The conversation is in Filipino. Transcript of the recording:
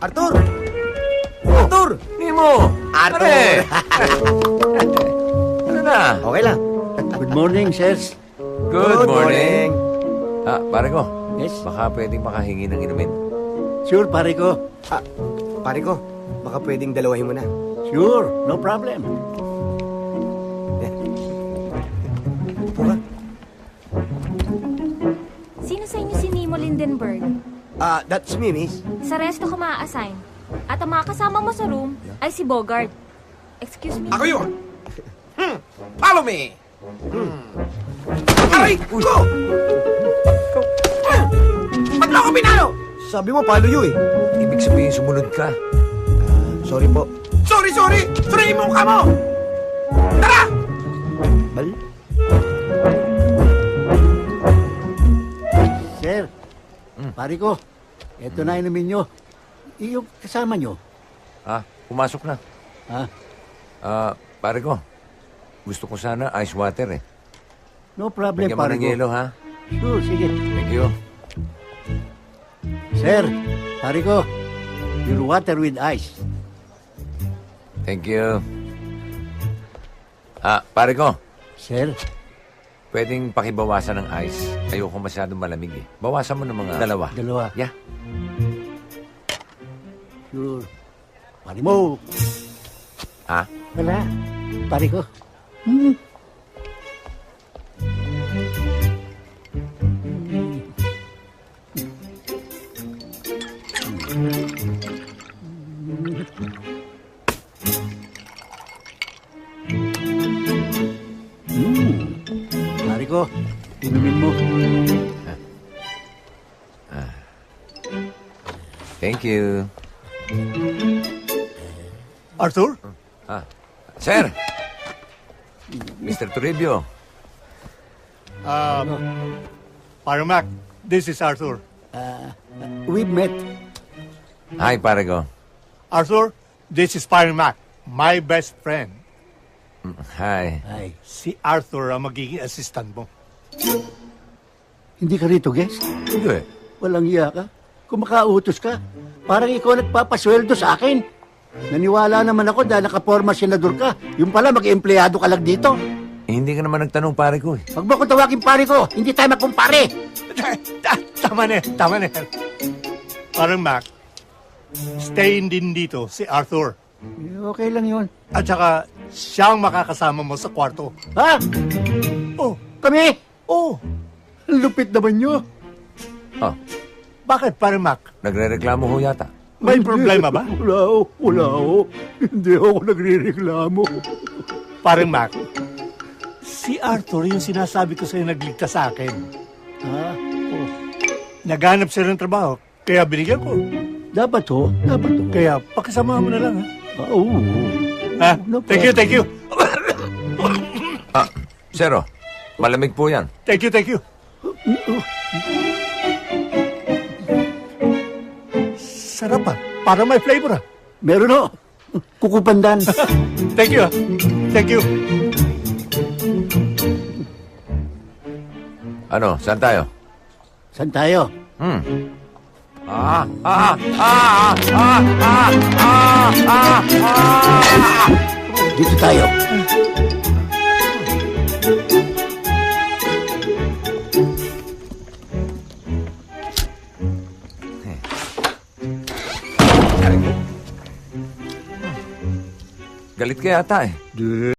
Arthur! Arthur! Nemo! Arthur! Pare! Ano na? Okay lang. Good morning, sirs. Good morning. Pare ko. Yes? Baka pwedeng makahingi ng inumin. Sure, pare ko. Pare ko, baka pwedeng dalawahin mo na. Sure, no problem. Upo ka. Sino sa inyo si Nemo Lindenberg? That's me, miss. Sa resto ka maa-assign. At ang mga kasama mo sa room ay si Bogart. Excuse me? Ako yun! Follow me! Aray! Go! Ba't mo ako pinalo? Sabi mo, palo yun eh. Ibig sabihin sumunod ka. Sorry po. Sorry! Suriin mo ka mo! Tara! Bal? Sir, pare ko, eto na inumin nyo. Yung kasama nyo. Pumasok na. Pare ko. Gusto ko sana ice water eh. No problem, Bigyan mo pare ng ko. yelo, ha? Sure, sige. Thank you. Sir, pare ko, your water with ice. Thank you. Pare ko. Sir, Pwedeng pakibawasan ng ice. Ayoko masyadong malamig eh. Bawasan mo ng mga dalawa. dalawa. Yeah. Sure. Pare mo. Wala. Pare ko. Pare ko, inumin mo. Thank you. Arthur? Sir! Mr. Toribio. Pare Mac, this is Arthur. We met. Hi, pare ko. Arthur, this is Pare Mac, my best friend. Hi. Ay, Si Arthur ang magiging assistant mo. hindi ka rito, guest? Hindi. Walang iya ka. Kung makautos ka, parang ikaw nagpapasweldo sa akin. Naniwala naman ako dahil nakaporma senador ka. Yung pala, mag-empleyado ka lang dito. Hindi ka naman nagtanong, pare ko eh. Huwag mo kong tawagin pare ko. Hindi tayo magkumpare. Tama na. Pare Mac, stay din dito si Arthur. Okay lang yun. At saka, siyang makakasama mo sa kwarto. Ha? Oh, Kami? oh, Ang lupit naman nyo. bakit Pare Mac? Nagre-reklamo ho yata. May problema ba? Wala ho. Hindi ako nagre-reklamo. Pare Mac, si Arthur yung sinasabi ko sa'yo nagligtas sa akin. Ha? Oh. Naghanap siya ng trabaho, kaya binigyan ko. Dapat ho. Kaya pakisama mo na lang, ha? Oo. Ha? No Thank you. Sir, malamig po yan. Thank you. Sarap ah. Parang may flavor ah. Meron ho. Kukupandan. Thank you. Ano, saan tayo? Saan tayo? Dito tayo. Galit ka yata eh.